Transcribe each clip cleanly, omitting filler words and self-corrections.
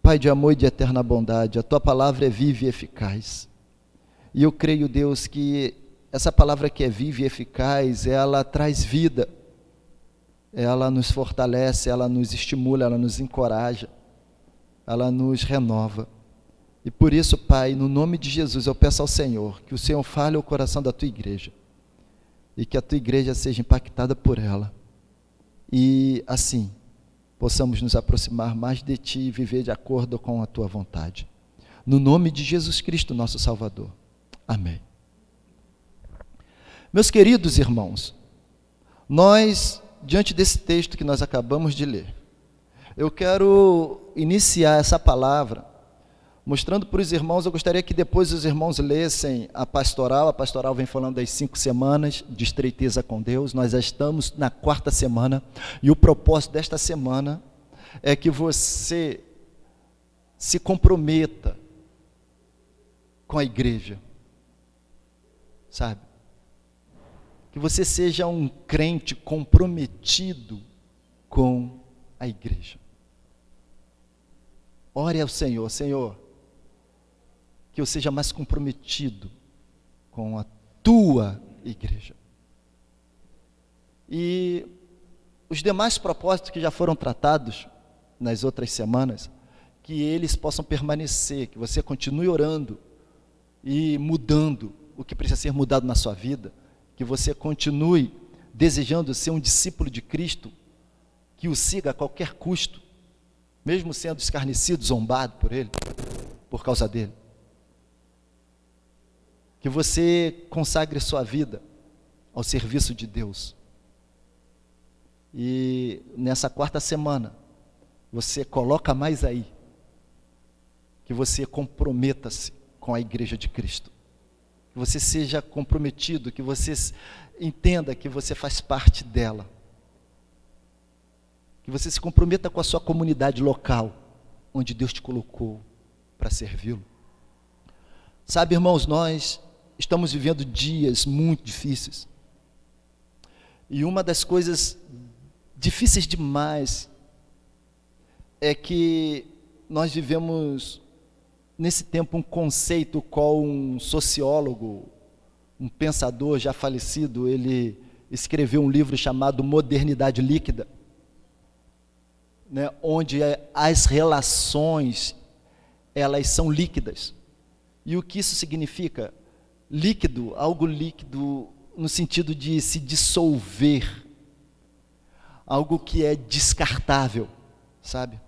Pai de amor e de eterna bondade, a Tua palavra é viva e eficaz. E eu creio, Deus, que essa palavra que é viva e eficaz, ela traz vida, ela nos fortalece, ela nos estimula, ela nos encoraja, ela nos renova. E por isso, Pai, no nome de Jesus, eu peço ao Senhor que o Senhor fale ao coração da Tua igreja e que a Tua igreja seja impactada por ela. E assim, possamos nos aproximar mais de Ti e viver de acordo com a Tua vontade. No nome de Jesus Cristo, nosso Salvador. Amém. Meus queridos irmãos, nós, diante desse texto que nós acabamos de ler, eu quero iniciar essa palavra mostrando para os irmãos. Eu gostaria que depois os irmãos lessem a pastoral vem falando das 5 semanas de estreiteza com Deus. Nós já estamos na 4ª semana, e o propósito desta semana é que você se comprometa com a igreja, sabe? Que você seja um crente comprometido com a igreja. Ore ao Senhor: Senhor, que eu seja mais comprometido com a Tua igreja. E os demais propósitos que já foram tratados nas outras semanas, que eles possam permanecer, que você continue orando e mudando o que precisa ser mudado na sua vida, que você continue desejando ser um discípulo de Cristo, que o siga a qualquer custo, mesmo sendo escarnecido, zombado por Ele, por causa dele. Que você consagre sua vida ao serviço de Deus. E nessa 4ª semana, você coloca mais aí, que você comprometa-se com a igreja de Cristo. Que você seja comprometido, que você entenda que você faz parte dela. Que você se comprometa com a sua comunidade local, onde Deus te colocou para servi-lo. Sabe, irmãos, nós estamos vivendo dias muito difíceis. E uma das coisas difíceis demais é que nós vivemos nesse tempo um conceito qual um sociólogo, um pensador já falecido, ele escreveu um livro chamado Modernidade Líquida, né, onde as relações, elas são líquidas. E o que isso significa? Líquido, algo líquido no sentido de se dissolver, algo que é descartável, sabe?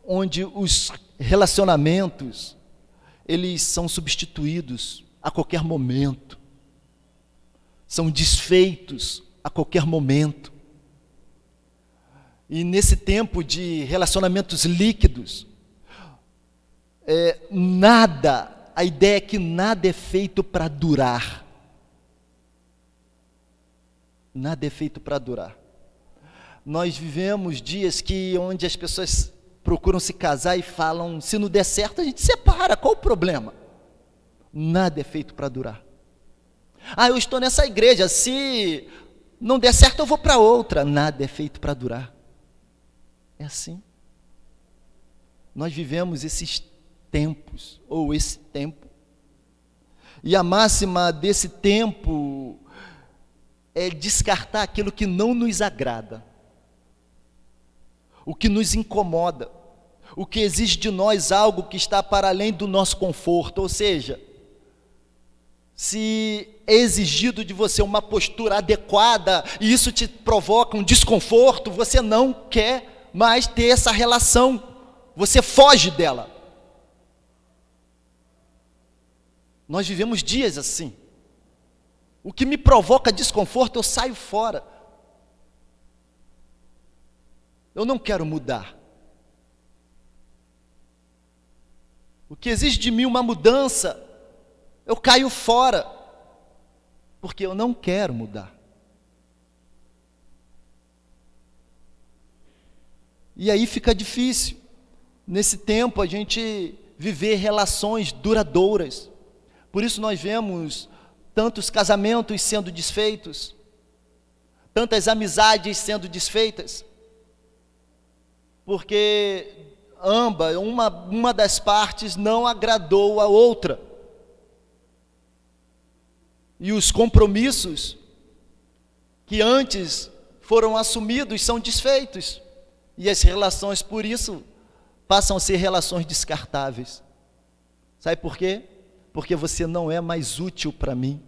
Onde os relacionamentos, eles são substituídos a qualquer momento, são desfeitos a qualquer momento. E nesse tempo de relacionamentos líquidos, a ideia é que nada é feito para durar. Nada é feito para durar. Nós vivemos dias onde as pessoas procuram se casar e falam: se não der certo, a gente separa, qual o problema? Nada é feito para durar. Eu estou nessa igreja, se não der certo eu vou para outra. Nada é feito para durar. É assim. Nós vivemos esses tempos, ou esse tempo. E a máxima desse tempo é descartar aquilo que não nos agrada, o que nos incomoda, o que exige de nós algo que está para além do nosso conforto. Ou seja, se é exigido de você uma postura adequada e isso te provoca um desconforto, você não quer mais ter essa relação, você foge dela. Nós vivemos dias assim. O que me provoca desconforto, eu saio fora. Eu não quero mudar. O que exige de mim uma mudança, eu caio fora, porque eu não quero mudar. E aí fica difícil, nesse tempo, a gente viver relações duradouras. Por isso nós vemos tantos casamentos sendo desfeitos, tantas amizades sendo desfeitas, porque uma das partes não agradou a outra. E os compromissos que antes foram assumidos são desfeitos. E as relações, por isso, passam a ser relações descartáveis. Sabe por quê? Porque você não é mais útil para mim.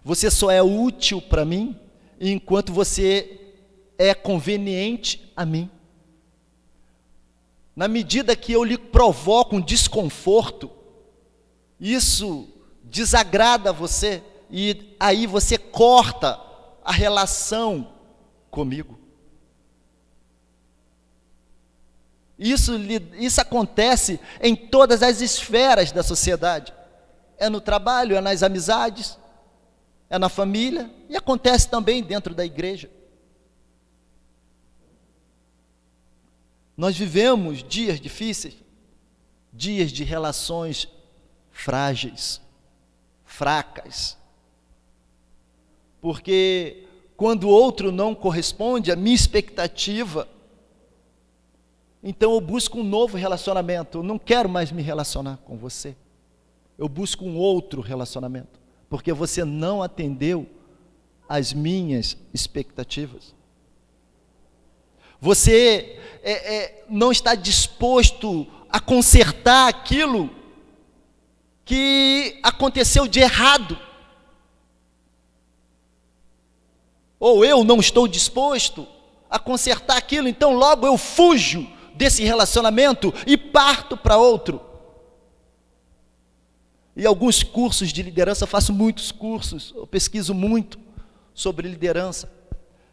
Você só é útil para mim enquanto você é conveniente a mim. Na medida que eu lhe provoco um desconforto, isso desagrada você, e aí você corta a relação comigo. Isso acontece em todas as esferas da sociedade. É no trabalho, é nas amizades, é na família, e acontece também dentro da igreja. Nós vivemos dias difíceis, dias de relações frágeis, fracas, porque quando o outro não corresponde à minha expectativa, então eu busco um novo relacionamento. Eu não quero mais me relacionar com você, eu busco um outro relacionamento, porque você não atendeu às minhas expectativas. Você não está disposto a consertar aquilo que aconteceu de errado. Ou eu não estou disposto a consertar aquilo, então logo eu fujo desse relacionamento e parto para outro. E alguns cursos de liderança, eu faço muitos cursos, eu pesquiso muito sobre liderança.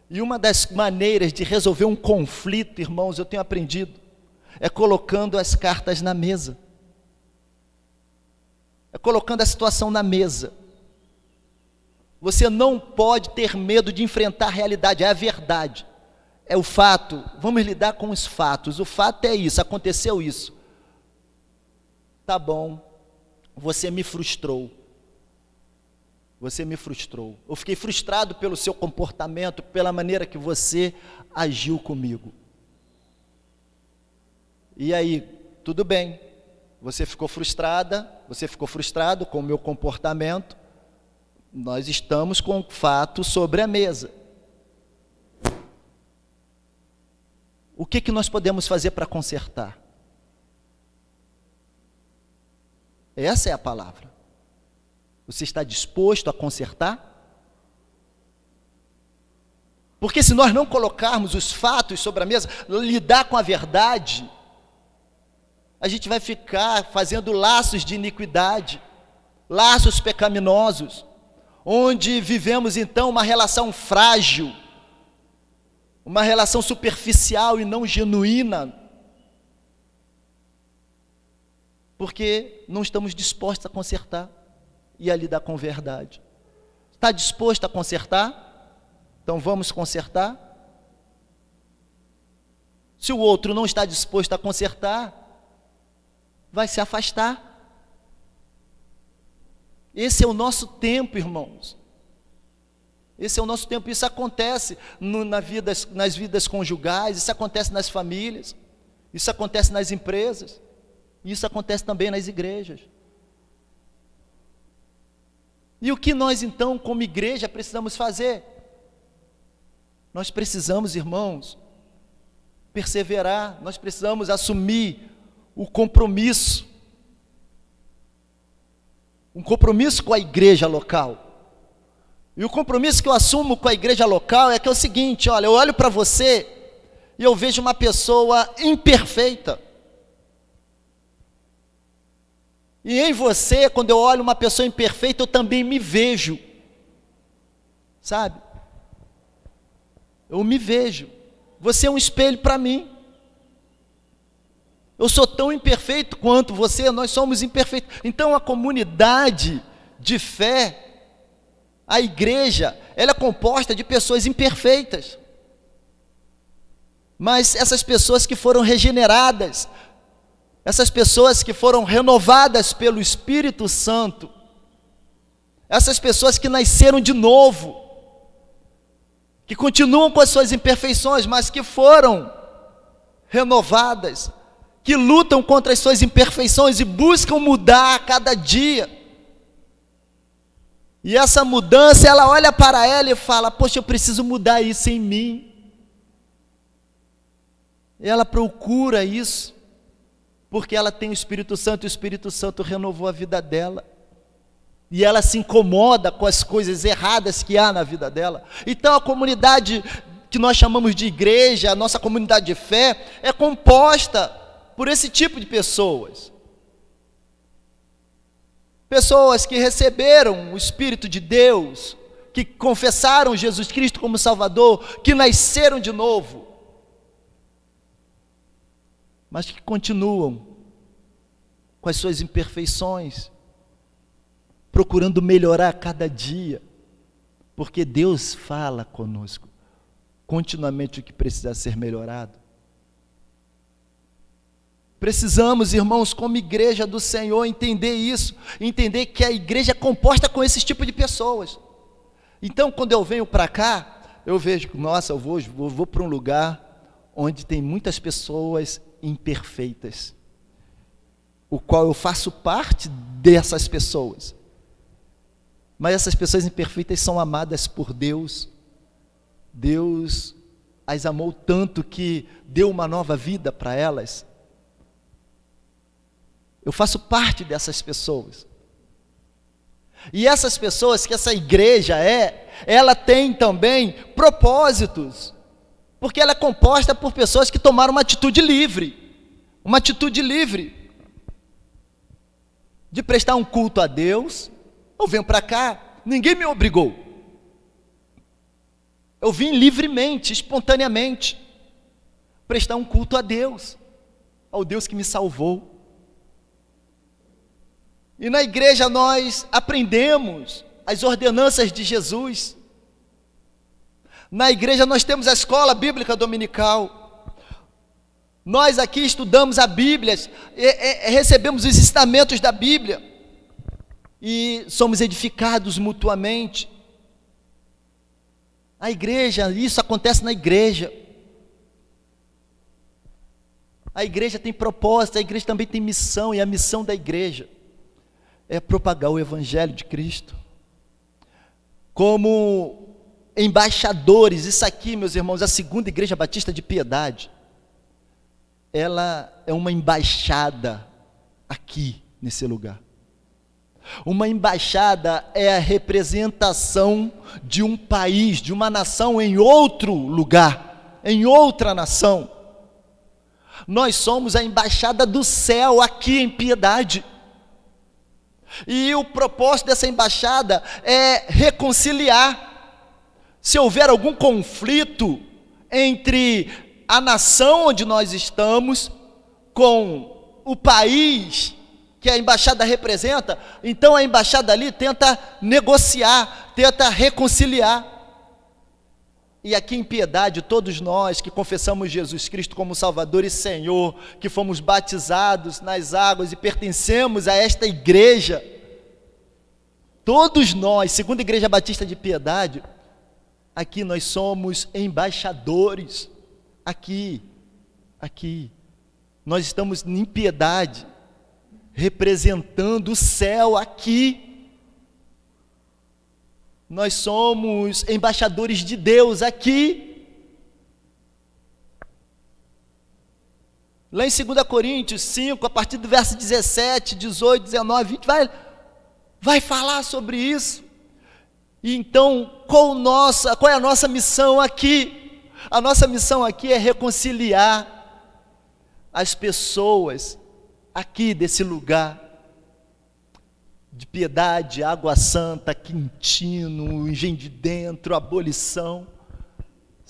E uma das maneiras de resolver um conflito, irmãos, eu tenho aprendido, é colocando as cartas na mesa. É colocando a situação na mesa. Você não pode ter medo de enfrentar a realidade, é a verdade. É o fato, vamos lidar com os fatos. O fato é isso, aconteceu isso. Tá bom, você me frustrou. Você me frustrou. Eu fiquei frustrado pelo seu comportamento, pela maneira que você agiu comigo. E aí, tudo bem. Você ficou frustrada, você ficou frustrado com o meu comportamento. Nós estamos com o fato sobre a mesa. O que nós podemos fazer para consertar? Essa é a palavra. Você está disposto a consertar? Porque se nós não colocarmos os fatos sobre a mesa, lidar com a verdade, a gente vai ficar fazendo laços de iniquidade, laços pecaminosos, onde vivemos então uma relação frágil, uma relação superficial e não genuína, porque não estamos dispostos a consertar e a lidar com verdade. Está disposto a consertar? Então vamos consertar. Se o outro não está disposto a consertar, vai se afastar. Esse é o nosso tempo, irmãos. Esse é o nosso tempo. Isso acontece nas vidas conjugais, isso acontece nas famílias, isso acontece nas empresas, isso acontece também nas igrejas. E o que nós então, como igreja, precisamos fazer? Nós precisamos, irmãos, perseverar, nós precisamos assumir o compromisso, um compromisso com a igreja local. E o compromisso que eu assumo com a igreja local é que é o seguinte: olha, eu olho para você e eu vejo uma pessoa imperfeita. E em você, quando eu olho uma pessoa imperfeita, eu também me vejo. Sabe? Eu me vejo. Você é um espelho para mim. Eu sou tão imperfeito quanto você, nós somos imperfeitos. Então a comunidade de fé, a igreja, ela é composta de pessoas imperfeitas. Mas essas pessoas que foram regeneradas, essas pessoas que foram renovadas pelo Espírito Santo, essas pessoas que nasceram de novo, que continuam com as suas imperfeições, mas que foram renovadas, que lutam contra as suas imperfeições e buscam mudar a cada dia. E essa mudança, ela olha para ela e fala: poxa, eu preciso mudar isso em mim. E ela procura isso, porque ela tem o Espírito Santo, e o Espírito Santo renovou a vida dela. E ela se incomoda com as coisas erradas que há na vida dela. Então a comunidade que nós chamamos de igreja, a nossa comunidade de fé, é composta por esse tipo de pessoas. Pessoas que receberam o Espírito de Deus, que confessaram Jesus Cristo como Salvador, que nasceram de novo, mas que continuam com as suas imperfeições, procurando melhorar a cada dia, porque Deus fala conosco continuamente o que precisa ser melhorado. Precisamos, irmãos, como igreja do Senhor, entender isso, entender que a igreja é composta com esse tipo de pessoas. Então, quando eu venho para cá, eu vejo, nossa, eu vou para um lugar onde tem muitas pessoas imperfeitas, o qual eu faço parte dessas pessoas. Mas essas pessoas imperfeitas são amadas por Deus. Deus as amou tanto que deu uma nova vida para elas. Eu faço parte dessas pessoas. E essas pessoas que essa igreja ela tem também propósitos, porque ela é composta por pessoas que tomaram uma atitude livre de prestar um culto a Deus. Eu venho para cá, ninguém me obrigou. Eu vim livremente, espontaneamente, prestar um culto a Deus, ao Deus que me salvou. E na igreja nós aprendemos as ordenanças de Jesus. Na igreja nós temos a escola bíblica dominical. Nós aqui estudamos a Bíblia, recebemos os ensinamentos da Bíblia e somos edificados mutuamente. A igreja, isso acontece na igreja. A igreja tem propósito, a igreja também tem missão, e a missão da igreja é propagar o Evangelho de Cristo. Como embaixadores, isso aqui, meus irmãos, a Segunda Igreja Batista de Piedade, ela é uma embaixada aqui, nesse lugar. Uma embaixada é a representação de um país, de uma nação em outro lugar, em outra nação. Nós somos a embaixada do céu aqui em Piedade. E o propósito dessa embaixada é reconciliar. Se houver algum conflito entre a nação onde nós estamos com o país que a embaixada representa, então a embaixada ali tenta negociar, tenta reconciliar. E aqui em Piedade, todos nós que confessamos Jesus Cristo como Salvador e Senhor, que fomos batizados nas águas e pertencemos a esta igreja, todos nós, Segunda Igreja Batista de Piedade, aqui nós somos embaixadores, aqui, nós estamos em Piedade, representando o céu aqui. Nós somos embaixadores de Deus aqui. Lá em 2 Coríntios 5, a partir do verso 17, 18, 19, 20, vai falar sobre isso. E então, qual é a nossa missão aqui? A nossa missão aqui é reconciliar as pessoas aqui desse lugar de Piedade, Água Santa, Quintino, Engenho de Dentro, Abolição,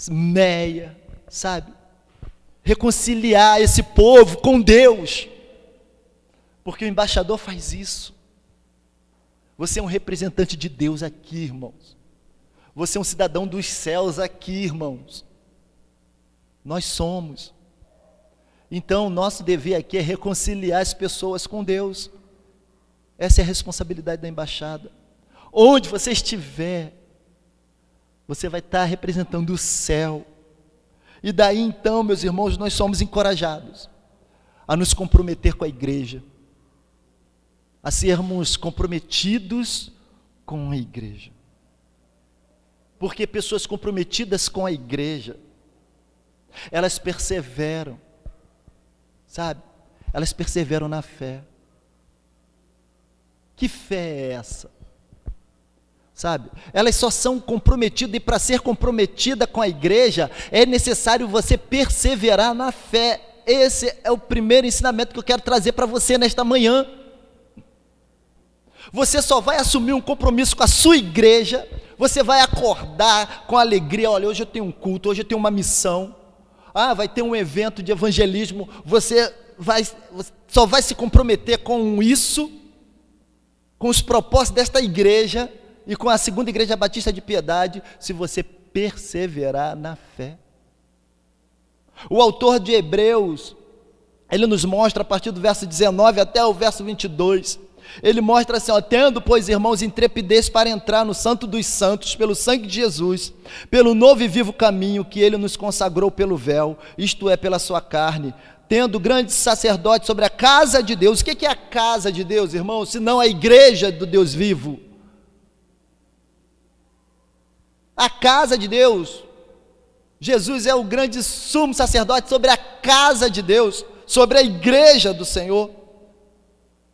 Meia, sabe? Reconciliar esse povo com Deus, porque o embaixador faz isso. Você é um representante de Deus aqui, irmãos. Você é um cidadão dos céus aqui, irmãos. Nós somos. Então, nosso dever aqui é reconciliar as pessoas com Deus. Essa é a responsabilidade da embaixada. Onde você estiver, você vai estar representando o céu. E daí então, meus irmãos, nós somos encorajados a nos comprometer com a igreja, a sermos comprometidos com a igreja. Porque pessoas comprometidas com a igreja, elas perseveram, sabe? Elas perseveram na fé. Que fé é essa? Sabe? Elas só são comprometidas, e para ser comprometida com a igreja, é necessário você perseverar na fé. Esse é o primeiro ensinamento que eu quero trazer para você nesta manhã. Você só vai assumir um compromisso com a sua igreja, você vai acordar com alegria, olha, hoje eu tenho um culto, hoje eu tenho uma missão, vai ter um evento de evangelismo, você só vai se comprometer com isso, com os propósitos desta igreja, e com a segunda igreja batista de piedade, se você perseverar na fé. O autor de Hebreus, ele nos mostra a partir do verso 19 até o verso 22, ele mostra assim, tendo, pois, irmãos, intrepidez para entrar no santo dos santos, pelo sangue de Jesus, pelo novo e vivo caminho que ele nos consagrou pelo véu, isto é, pela sua carne, tendo grande sacerdote sobre a casa de Deus. O que é a casa de Deus, irmãos? Se não a igreja do Deus vivo. A casa de Deus. Jesus é o grande sumo sacerdote sobre a casa de Deus, sobre a igreja do Senhor.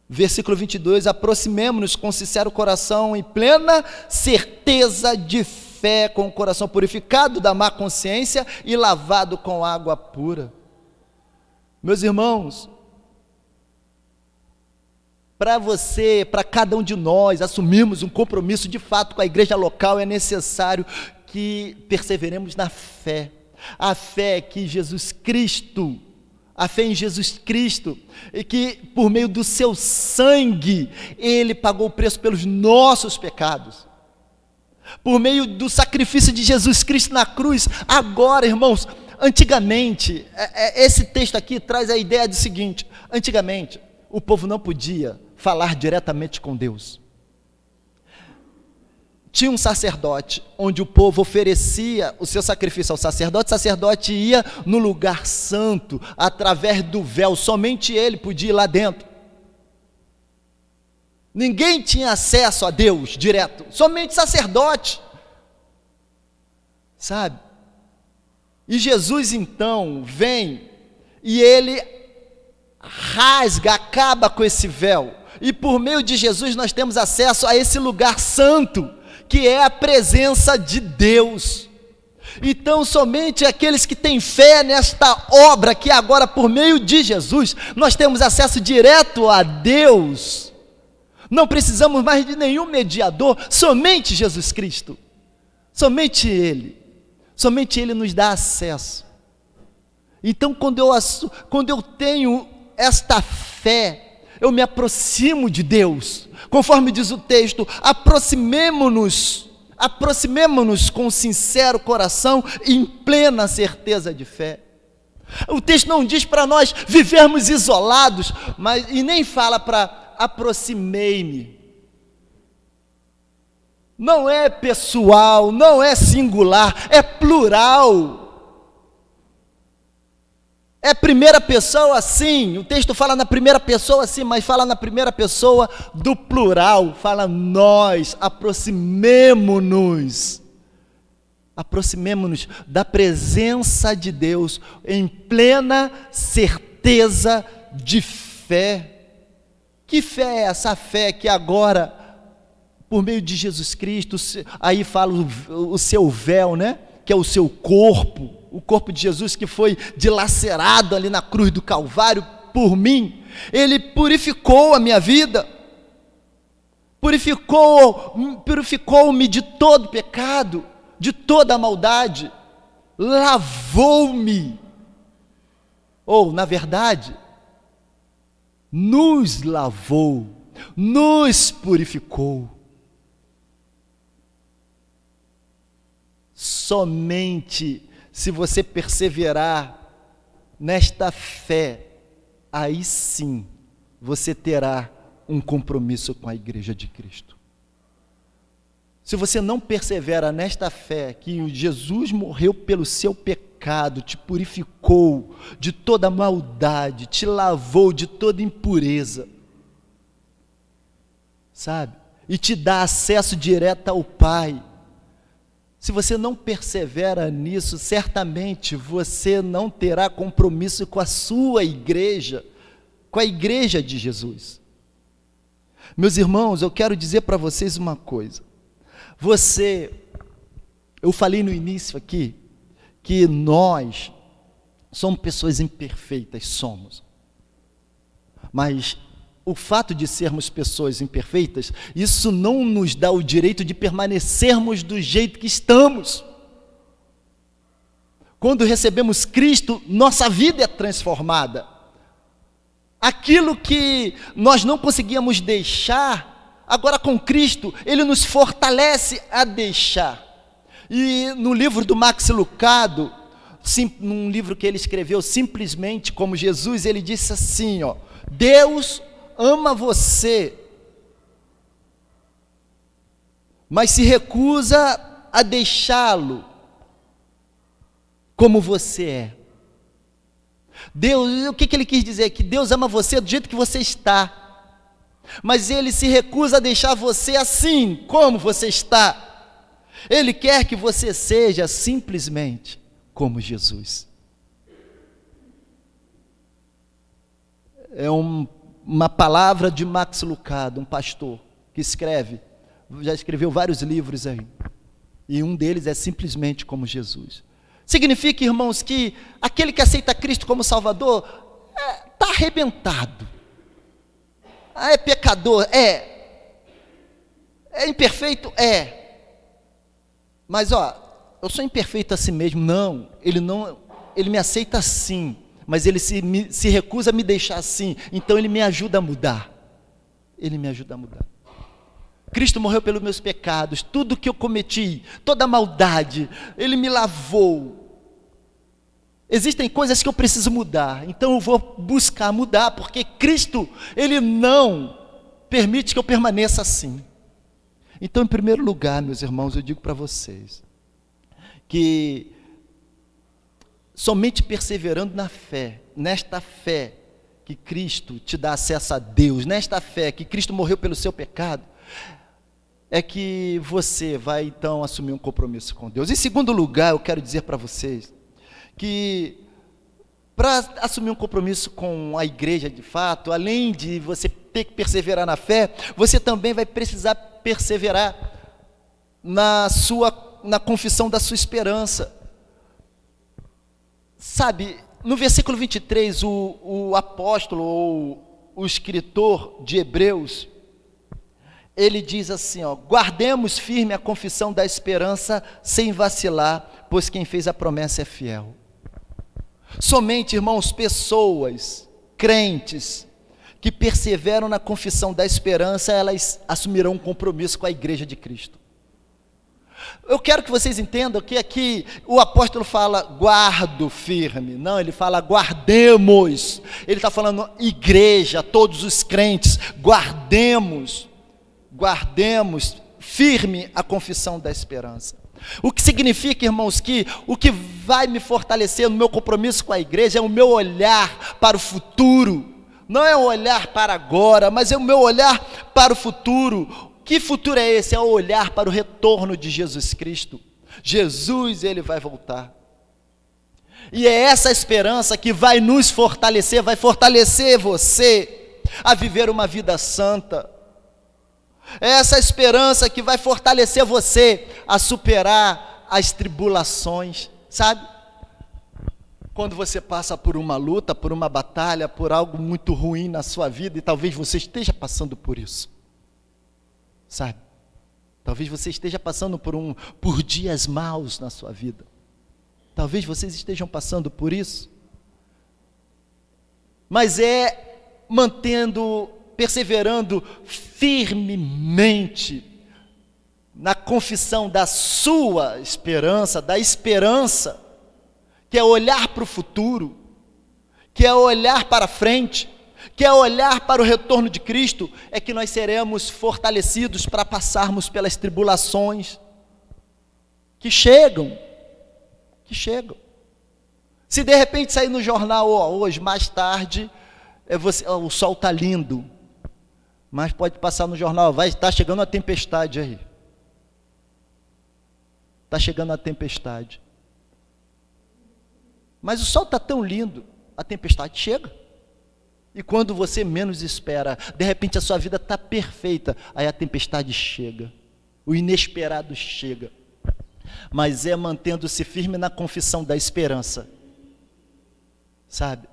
Versículo 22, aproximemo-nos com sincero coração e plena certeza de fé, com o coração purificado da má consciência e lavado com água pura. Meus irmãos, para você, para cada um de nós, assumirmos um compromisso de fato com a igreja local, é necessário que perseveremos na fé. A fé que Jesus Cristo, a fé em Jesus Cristo, e que por meio do seu sangue, Ele pagou o preço pelos nossos pecados. Por meio do sacrifício de Jesus Cristo na cruz, agora, irmãos, antigamente, esse texto aqui traz a ideia do seguinte: antigamente, o povo não podia falar diretamente com Deus. Tinha um sacerdote, onde o povo oferecia o seu sacrifício ao sacerdote, o sacerdote ia no lugar santo, através do véu, somente ele podia ir lá dentro. Ninguém tinha acesso a Deus direto, somente o sacerdote, sabe? E Jesus então vem, e ele rasga, acaba com esse véu, e por meio de Jesus nós temos acesso a esse lugar santo, que é a presença de Deus. Então somente aqueles que têm fé nesta obra, que agora por meio de Jesus, nós temos acesso direto a Deus, não precisamos mais de nenhum mediador, somente Jesus Cristo, somente Ele nos dá acesso. Então quando eu tenho esta fé, eu me aproximo de Deus, conforme diz o texto, aproximemo-nos com sincero coração e em plena certeza de fé. O texto não diz para nós vivermos isolados, e nem fala para aproximei-me. Não é pessoal, não é singular, é plural. É primeira pessoa sim, o texto fala na primeira pessoa sim, mas fala na primeira pessoa do plural, fala nós, aproximemo-nos da presença de Deus, em plena certeza de fé. Que fé é essa fé que agora, por meio de Jesus Cristo, aí fala o seu véu, né? Que é o seu corpo, o corpo de Jesus que foi dilacerado ali na cruz do Calvário por mim, Ele purificou a minha vida, purificou-me de todo pecado, de toda maldade, lavou-me, ou na verdade, nos lavou, nos purificou. Somente se você perseverar nesta fé, aí sim você terá um compromisso com a igreja de Cristo. se você não persevera nesta fé, que Jesus morreu pelo seu pecado, te purificou de toda maldade, te lavou de toda impureza, sabe? E te dá acesso direto ao Pai. Se você não persevera nisso, certamente você não terá compromisso com a sua igreja, com a igreja de Jesus. Meus irmãos, eu quero dizer para vocês uma coisa. Eu falei no início aqui, que nós somos pessoas imperfeitas, somos. Mas o fato de sermos pessoas imperfeitas, isso não nos dá o direito de permanecermos do jeito que estamos. Quando recebemos Cristo, nossa vida é transformada. Aquilo que nós não conseguíamos deixar, agora com Cristo, Ele nos fortalece a deixar. E no livro do Max Lucado, num livro que ele escreveu, Simplesmente como Jesus, ele disse assim, Deus ama você, mas se recusa a deixá-lo como você é. Deus, o que ele quis dizer? Que Deus ama você do jeito que você está, mas Ele se recusa a deixar você assim, como você está. Ele quer que você seja simplesmente como Jesus. É uma palavra de Max Lucado, um pastor, que já escreveu vários livros aí, e um deles é Simplesmente como Jesus. Significa, irmãos, que aquele que aceita Cristo como Salvador está arrebentado, é pecador, é imperfeito, mas eu sou imperfeito assim mesmo. Não, ele me aceita assim, mas ele se recusa a me deixar assim, então ele me ajuda a mudar. Cristo morreu pelos meus pecados, tudo que eu cometi, toda maldade, Ele me lavou. Existem coisas que eu preciso mudar, então eu vou buscar mudar, porque Cristo, Ele não permite que eu permaneça assim. Então, em primeiro lugar, meus irmãos, eu digo para vocês, que somente perseverando na fé, nesta fé que Cristo te dá acesso a Deus, nesta fé que Cristo morreu pelo seu pecado, é que você vai então assumir um compromisso com Deus. Em segundo lugar, eu quero dizer para vocês que para assumir um compromisso com a igreja de fato, além de você ter que perseverar na fé, você também vai precisar perseverar na confissão da sua esperança. Sabe, no versículo 23, o apóstolo ou o escritor de Hebreus, ele diz assim, guardemos firme a confissão da esperança sem vacilar, pois quem fez a promessa é fiel. Somente, irmãos, pessoas, crentes, que perseveram na confissão da esperança, elas assumirão um compromisso com a igreja de Cristo. Eu quero que vocês entendam que aqui o apóstolo fala guardo firme, não, ele fala guardemos, ele está falando igreja, todos os crentes, guardemos firme a confissão da esperança. O que significa, irmãos, que o que vai me fortalecer no meu compromisso com a igreja é o meu olhar para o futuro, não é o olhar para agora, mas é o meu olhar para o futuro. Que futuro é esse? É o olhar para o retorno de Jesus Cristo. Jesus, Ele vai voltar. E é essa esperança que vai nos fortalecer, vai fortalecer você a viver uma vida santa. É essa esperança que vai fortalecer você a superar as tribulações, sabe? Quando você passa por uma luta, por uma batalha, por algo muito ruim na sua vida, e talvez você esteja passando por isso, sabe? Talvez você esteja passando por dias maus na sua vida. Talvez vocês estejam passando por isso. Mas perseverando firmemente na confissão da sua esperança, da esperança, que é olhar para o futuro, que é olhar para frente, que é olhar para o retorno de Cristo, é que nós seremos fortalecidos para passarmos pelas tribulações que chegam. Se de repente sair no jornal, hoje, mais tarde, o sol está lindo, mas pode passar no jornal, vai estar chegando a tempestade aí. Está chegando a tempestade. Mas o sol está tão lindo, a tempestade chega. E quando você menos espera, de repente a sua vida está perfeita, aí a tempestade chega, o inesperado chega. Mas é mantendo-se firme na confissão da esperança, sabe?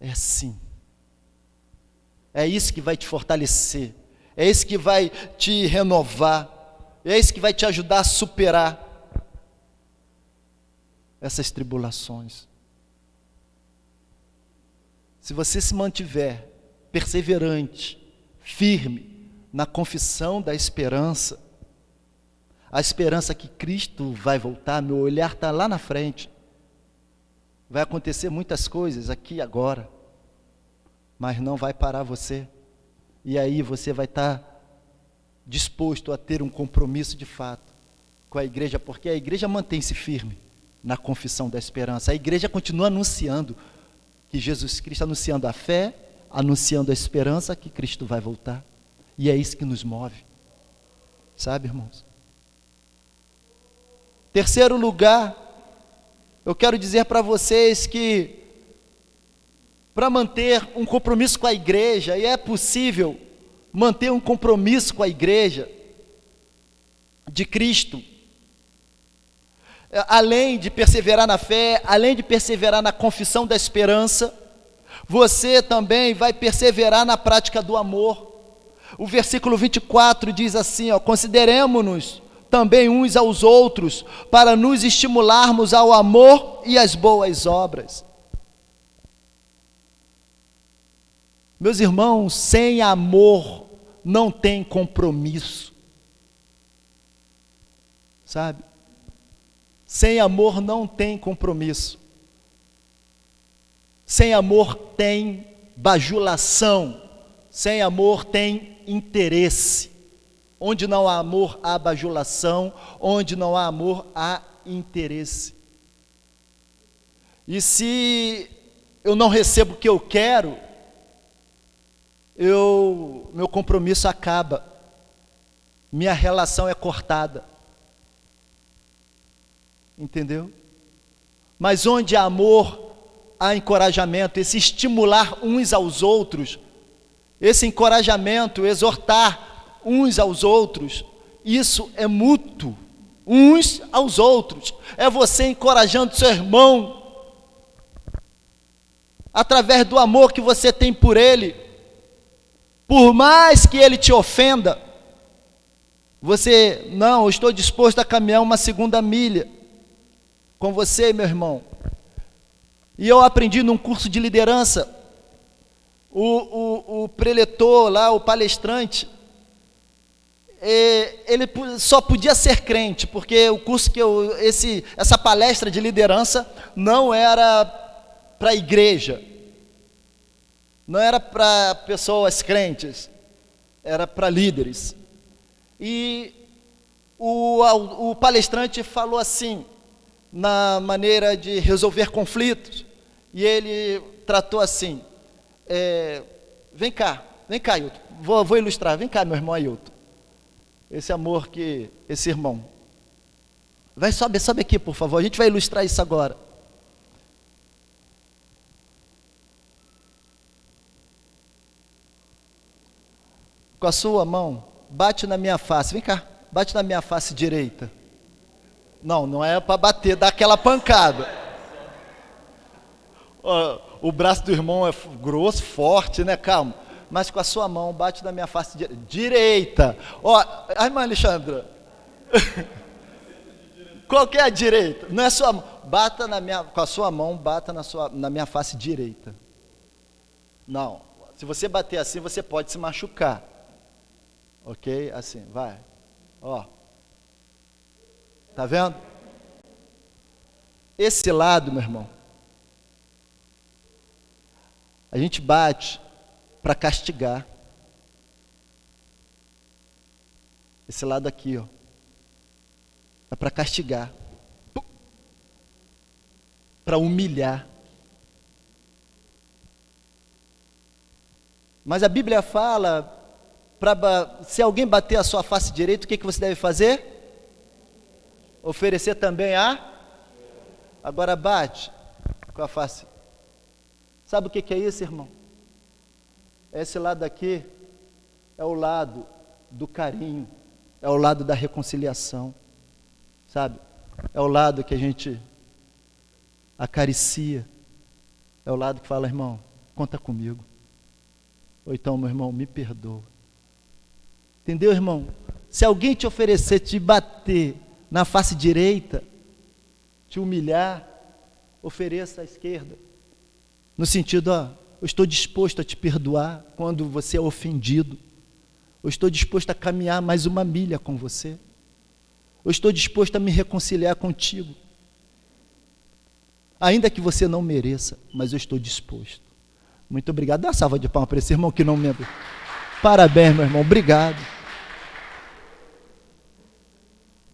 É assim. É isso que vai te fortalecer, é isso que vai te renovar, é isso que vai te ajudar a superar essas tribulações. Se você se mantiver perseverante, firme na confissão da esperança, a esperança que Cristo vai voltar, meu olhar está lá na frente, vai acontecer muitas coisas aqui e agora, mas não vai parar você, e aí você vai estar disposto a ter um compromisso de fato com a igreja, porque a igreja mantém-se firme na confissão da esperança, a igreja continua anunciando que Jesus Cristo, anunciando a fé, anunciando a esperança que Cristo vai voltar, e é isso que nos move, sabe, irmãos? Terceiro lugar, eu quero dizer para vocês que para manter um compromisso com a igreja, e é possível manter um compromisso com a igreja de Cristo, além de perseverar na fé, além de perseverar na confissão da esperança, você também vai perseverar na prática do amor. O versículo 24 diz assim, consideremo-nos também uns aos outros, para nos estimularmos ao amor e às boas obras. Meus irmãos, sem amor não tem compromisso, sabe? Sem amor não tem compromisso, sem amor tem bajulação, sem amor tem interesse. Onde não há amor, há bajulação, onde não há amor, há interesse. E se eu não recebo o que eu quero, meu compromisso acaba, minha relação é cortada, entendeu? Mas onde há amor, há encorajamento, esse estimular uns aos outros, esse encorajamento, exortar uns aos outros, isso é mútuo, uns aos outros, é você encorajando seu irmão, através do amor que você tem por ele, por mais que ele te ofenda, você, não, eu estou disposto a caminhar uma segunda milha, com você, meu irmão. E eu aprendi num curso de liderança, o preletor lá, o palestrante, ele só podia ser crente, porque o curso que essa palestra de liderança não era para a igreja, não era para pessoas crentes, era para líderes. E o palestrante falou assim, na maneira de resolver conflitos, e ele tratou assim, vem cá, Ailton, vou ilustrar, vem cá, meu irmão Ailton, esse amor que, esse irmão, sobe aqui, por favor, a gente vai ilustrar isso agora. Com a sua mão, bate na minha face, vem cá, bate na minha face direita. Não é para bater, dá aquela pancada. O braço do irmão é grosso, forte, né? Calma. Mas com a sua mão, bate na minha face direita. A irmã Alexandra. Qual que é a direita? Não é sua mão. Bata com a sua mão, bata na minha face direita. Não. Se você bater assim, você pode se machucar. Ok? Assim, vai. Tá vendo? Esse lado, meu irmão, A gente bate para castigar. Esse lado aqui, ó, é para castigar, para humilhar. Mas a Bíblia fala, se alguém bater a sua face direita, o que você deve fazer? Oferecer também a? Agora bate com a face. Sabe o que é isso, irmão? Esse lado aqui é o lado do carinho, é o lado da reconciliação, sabe? É o lado que a gente acaricia, é o lado que fala, irmão, conta comigo. Ou então, meu irmão, me perdoa. Entendeu, irmão? Se alguém te oferecer, te bater na face direita, te humilhar, ofereça à esquerda. No sentido, ó, eu estou disposto a te perdoar quando você é ofendido. Eu estou disposto a caminhar mais uma milha com você. Eu estou disposto a me reconciliar contigo. Ainda que você não mereça, mas eu estou disposto. Muito obrigado. Dá uma salva de palmas para esse irmão que não me... Parabéns, meu irmão. Obrigado.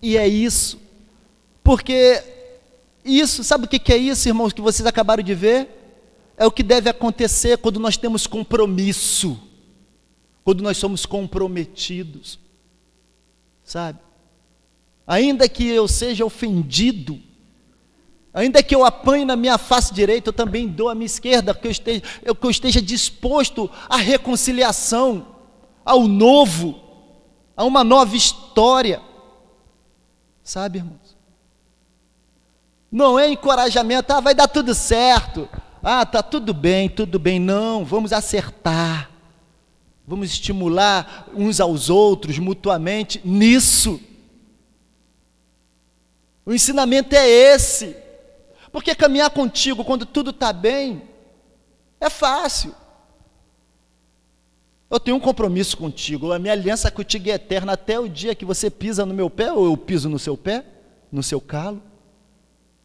E é isso. Porque isso, sabe o que é isso, irmãos, que vocês acabaram de ver? É o que deve acontecer quando nós temos compromisso. Quando nós somos comprometidos. Sabe? Ainda que eu seja ofendido, ainda que eu apanhe na minha face direita, eu também dou a minha esquerda, que eu esteja disposto à reconciliação, ao novo, a uma nova história. Sabe, irmãos? Não é encorajamento, vai dar tudo certo, tá tudo bem, não, vamos acertar, vamos estimular uns aos outros, mutuamente, nisso. O ensinamento é esse. Porque caminhar contigo quando tudo está bem, é fácil. Eu tenho um compromisso contigo, a minha aliança contigo é eterna, até o dia que você pisa no meu pé, ou eu piso no seu pé, no seu calo.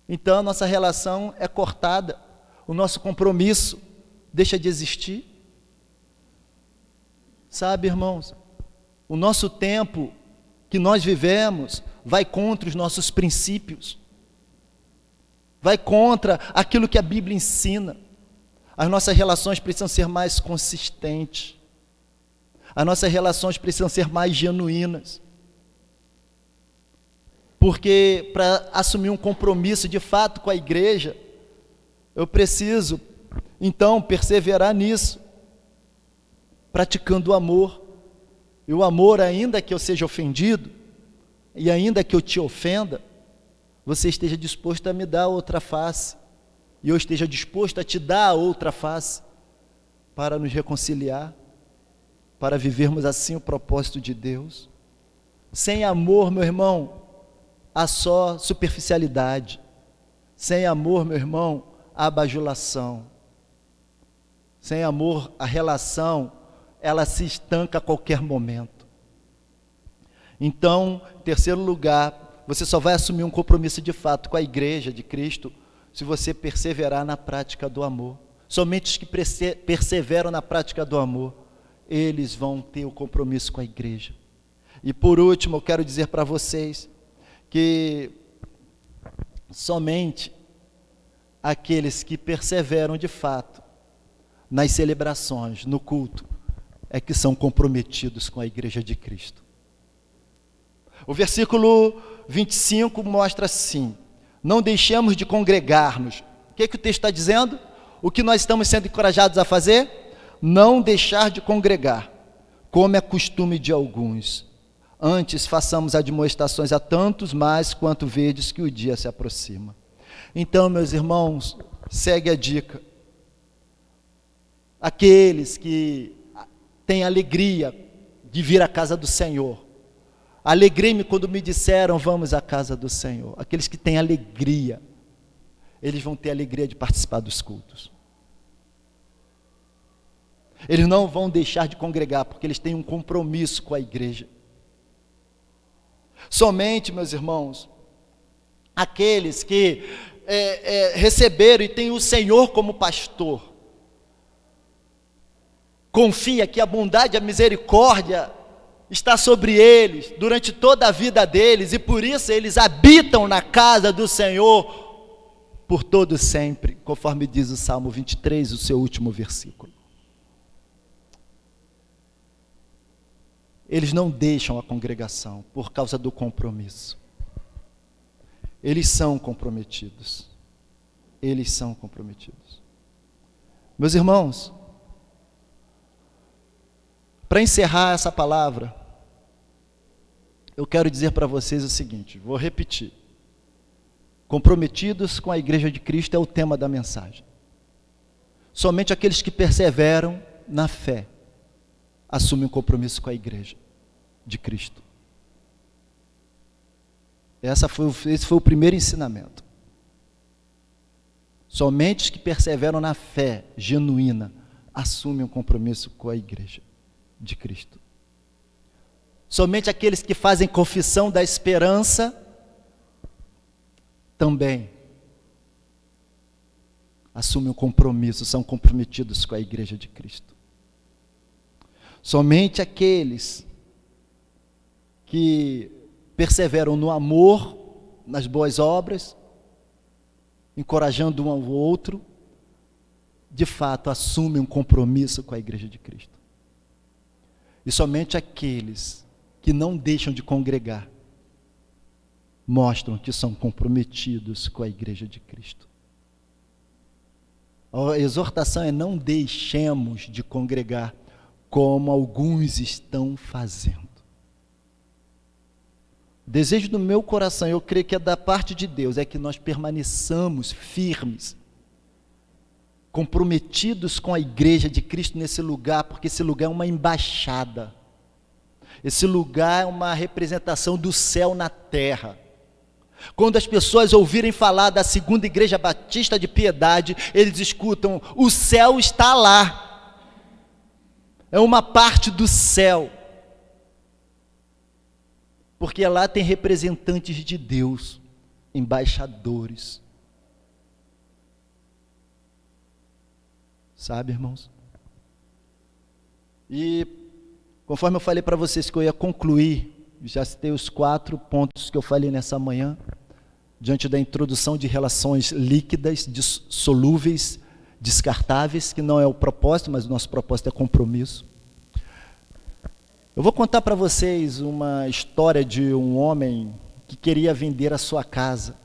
Então a nossa relação é cortada, o nosso compromisso deixa de existir. Sabe, irmãos, o nosso tempo que nós vivemos vai contra os nossos princípios. Vai contra aquilo que a Bíblia ensina. As nossas relações precisam ser mais consistentes. As nossas relações precisam ser mais genuínas. Porque para assumir um compromisso de fato com a igreja, eu preciso, então, perseverar nisso, praticando o amor. E o amor, ainda que eu seja ofendido, e ainda que eu te ofenda, você esteja disposto a me dar outra face, e eu esteja disposto a te dar a outra face, para nos reconciliar, para vivermos assim o propósito de Deus. Sem amor, meu irmão, há só superficialidade. Sem amor, meu irmão, há bajulação. Sem amor, a relação, ela se estanca a qualquer momento. Então, em terceiro lugar, você só vai assumir um compromisso de fato com a igreja de Cristo se você perseverar na prática do amor. Somente os que perseveram na prática do amor, eles vão ter o compromisso com a igreja. E por último, eu quero dizer para vocês que somente aqueles que perseveram de fato nas celebrações, no culto, é que são comprometidos com a igreja de Cristo. O versículo 25 mostra assim: não deixemos de congregar-nos. O que o texto está dizendo? O que nós estamos sendo encorajados a fazer? Não deixar de congregar, como é costume de alguns. Antes façamos admoestações a tantos mais quanto vedes que o dia se aproxima. Então, meus irmãos, segue a dica. Aqueles que têm alegria de vir à casa do Senhor, alegrei-me quando me disseram, vamos à casa do Senhor. Aqueles que têm alegria, eles vão ter alegria de participar dos cultos. Eles não vão deixar de congregar, porque eles têm um compromisso com a igreja. Somente, meus irmãos, aqueles que receberam e têm o Senhor como pastor, confia que a bondade e a misericórdia está sobre eles durante toda a vida deles, e por isso eles habitam na casa do Senhor por todo sempre, conforme diz o Salmo 23, o seu último versículo. Eles não deixam a congregação por causa do compromisso. Eles são comprometidos. Eles são comprometidos. Meus irmãos, para encerrar essa palavra, eu quero dizer para vocês o seguinte, vou repetir. Comprometidos com a Igreja de Cristo é o tema da mensagem. Somente aqueles que perseveram na fé assumem um compromisso com a Igreja de Cristo. Esse foi o primeiro ensinamento. Somente os que perseveram na fé genuína assumem um compromisso com a Igreja de Cristo. Somente aqueles que fazem confissão da esperança também assumem um compromisso, são comprometidos com a Igreja de Cristo. Somente aqueles que perseveram no amor, nas boas obras, encorajando um ao outro, de fato assumem um compromisso com a Igreja de Cristo. E somente aqueles que não deixam de congregar mostram que são comprometidos com a Igreja de Cristo. A exortação é: não deixemos de congregar como alguns estão fazendo. O desejo do meu coração, eu creio que é da parte de Deus, é que nós permaneçamos firmes, comprometidos com a Igreja de Cristo nesse lugar, porque esse lugar é uma embaixada. Esse lugar é uma representação do céu na terra. Quando as pessoas ouvirem falar da segunda Igreja Batista de Piedade, eles escutam: o céu está lá. É uma parte do céu. Porque lá tem representantes de Deus, embaixadores. Sabe, irmãos? E conforme eu falei para vocês que eu ia concluir, já citei os 4 pontos que eu falei nessa manhã, diante da introdução de relações líquidas, dissolúveis, descartáveis, que não é o propósito, mas o nosso propósito é compromisso. Eu vou contar para vocês uma história de um homem que queria vender a sua casa.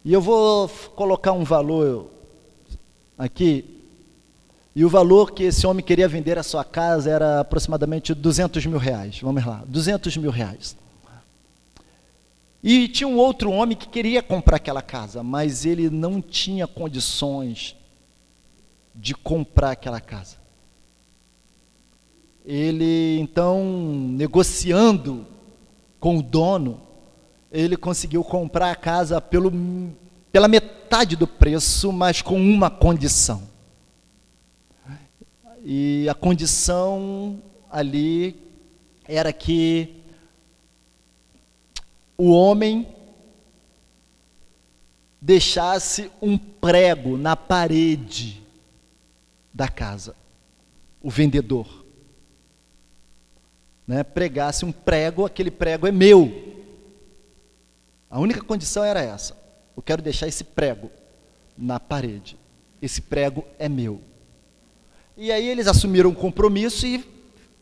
E eu vou colocar um valor aqui, e o valor que esse homem queria vender a sua casa era aproximadamente R$200 mil. Vamos lá, R$200 mil. E tinha um outro homem que queria comprar aquela casa, mas ele não tinha condições de comprar aquela casa. Ele, então, negociando com o dono, ele conseguiu comprar a casa pela metade do preço, mas com uma condição. E a condição ali era que o homem deixasse um prego na parede da casa, o vendedor. Pregasse um prego, aquele prego é meu. A única condição era essa: eu quero deixar esse prego na parede, esse prego é meu. E aí eles assumiram um compromisso e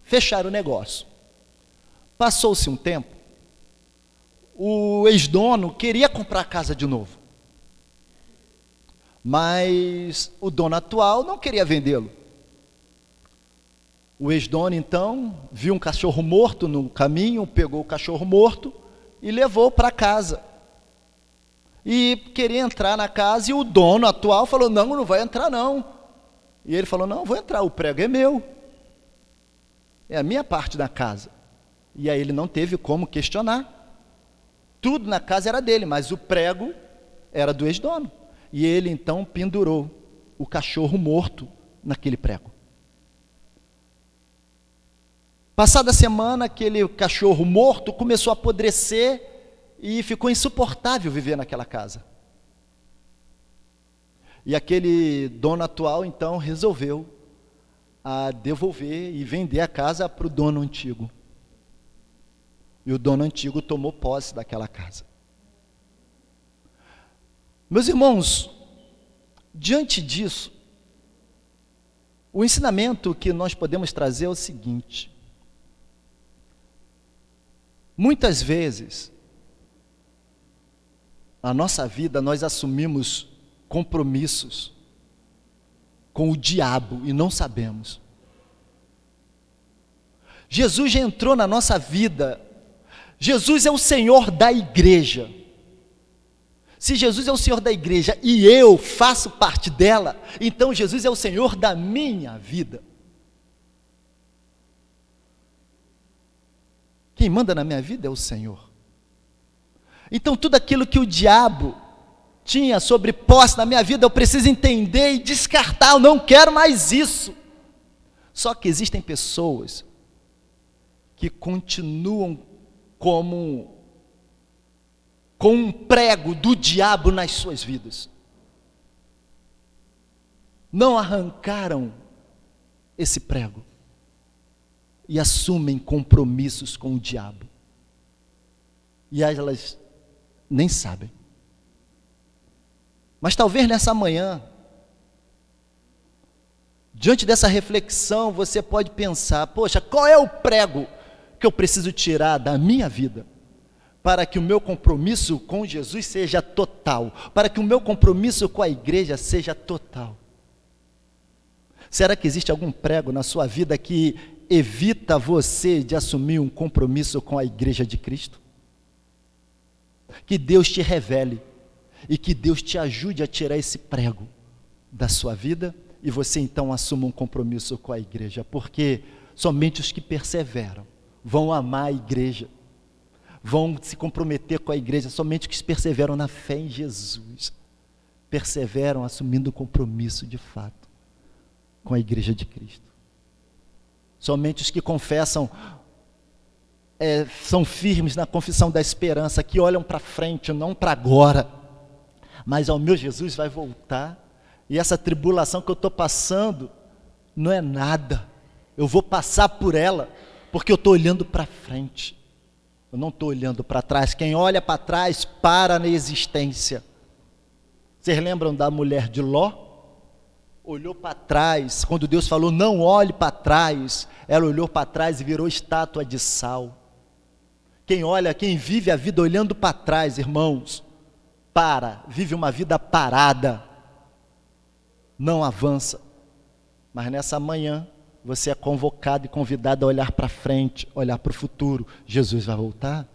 fecharam o negócio. Passou-se um tempo, o ex-dono queria comprar a casa de novo, mas o dono atual não queria vendê-lo. O ex-dono, então, viu um cachorro morto no caminho, pegou o cachorro morto e levou para casa. E queria entrar na casa, e o dono atual falou: não vai entrar não. E ele falou: não, vou entrar, o prego é meu. É a minha parte da casa. E aí ele não teve como questionar. Tudo na casa era dele, mas o prego era do ex-dono. E ele, então, pendurou o cachorro morto naquele prego. Passada a semana, aquele cachorro morto começou a apodrecer e ficou insuportável viver naquela casa. E aquele dono atual, então, resolveu a devolver e vender a casa para o dono antigo. E o dono antigo tomou posse daquela casa. Meus irmãos, diante disso, o ensinamento que nós podemos trazer é o seguinte: muitas vezes, na nossa vida, nós assumimos compromissos com o diabo e não sabemos. Jesus já entrou na nossa vida. Jesus é o Senhor da igreja. Se Jesus é o Senhor da igreja e eu faço parte dela, então Jesus é o Senhor da minha vida. Quem manda na minha vida é o Senhor. Então tudo aquilo que o diabo tinha sobre posse na minha vida, eu preciso entender e descartar. Eu não quero mais isso. Só que existem pessoas que continuam com um prego do diabo nas suas vidas. Não arrancaram esse prego e assumem compromissos com o diabo. E elas nem sabem. Mas talvez nessa manhã, diante dessa reflexão, você pode pensar: poxa, qual é o prego que eu preciso tirar da minha vida para que o meu compromisso com Jesus seja total, para que o meu compromisso com a igreja seja total? Será que existe algum prego na sua vida que evita você de assumir um compromisso com a igreja de Cristo? Que Deus te revele e que Deus te ajude a tirar esse prego da sua vida e você então assuma um compromisso com a igreja, porque somente os que perseveram vão amar a igreja, vão se comprometer com a igreja. Somente os que perseveram na fé em Jesus perseveram assumindo o compromisso de fato com a igreja de Cristo. Somente os que confessam, são firmes na confissão da esperança, que olham para frente, não para agora, mas ao meu Jesus vai voltar, e essa tribulação que eu estou passando não é nada, eu vou passar por ela, porque eu estou olhando para frente, eu não estou olhando para trás. Quem olha para trás para na existência. Vocês lembram da mulher de Ló? Olhou para trás, quando Deus falou não olhe para trás, ela olhou para trás e virou estátua de sal. Quem vive a vida olhando para trás, irmãos, vive uma vida parada, não avança. Mas nessa manhã, você é convocado e convidado a olhar para frente, olhar para o futuro. Jesus vai voltar,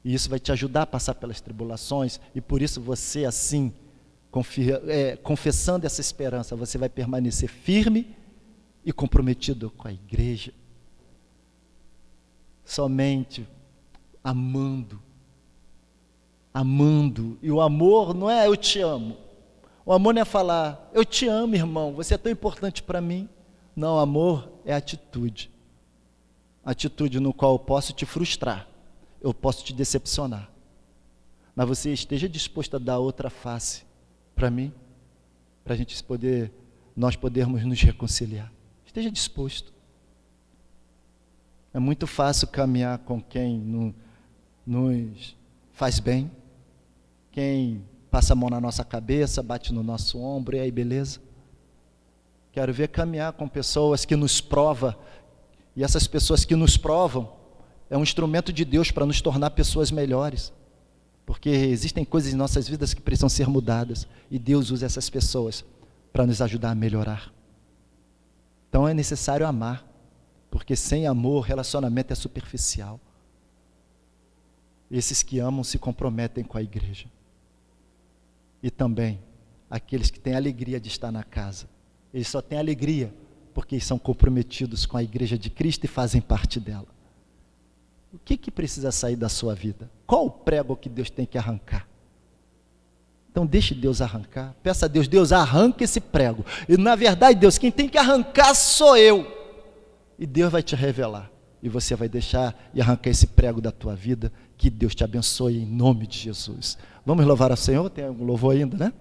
e isso vai te ajudar a passar pelas tribulações, e por isso você assim, confessando essa esperança, você vai permanecer firme e comprometido com a igreja, somente amando, e o amor não é eu te amo, o amor não é falar eu te amo, irmão, você é tão importante para mim. Não, amor é atitude no qual eu posso te frustrar, eu posso te decepcionar, mas você esteja disposto a dar outra face para mim, para nós podermos nos reconciliar. Esteja disposto. É muito fácil caminhar com quem nos faz bem, quem passa a mão na nossa cabeça, bate no nosso ombro, e aí beleza. Quero ver caminhar com pessoas que nos provam, e essas pessoas que nos provam é um instrumento de Deus para nos tornar pessoas melhores, porque existem coisas em nossas vidas que precisam ser mudadas, e Deus usa essas pessoas para nos ajudar a melhorar. Então é necessário amar, porque sem amor, relacionamento é superficial. Esses que amam se comprometem com a igreja, e também aqueles que têm alegria de estar na casa, eles só têm alegria porque eles são comprometidos com a igreja de Cristo e fazem parte dela. O que precisa sair da sua vida? Qual o prego que Deus tem que arrancar? Então deixe Deus arrancar, peça a Deus, Deus arranca esse prego, e na verdade Deus, quem tem que arrancar sou eu, e Deus vai te revelar, e você vai deixar e arrancar esse prego da tua vida. Que Deus te abençoe em nome de Jesus. Vamos louvar ao Senhor? Tem algum louvor ainda, né?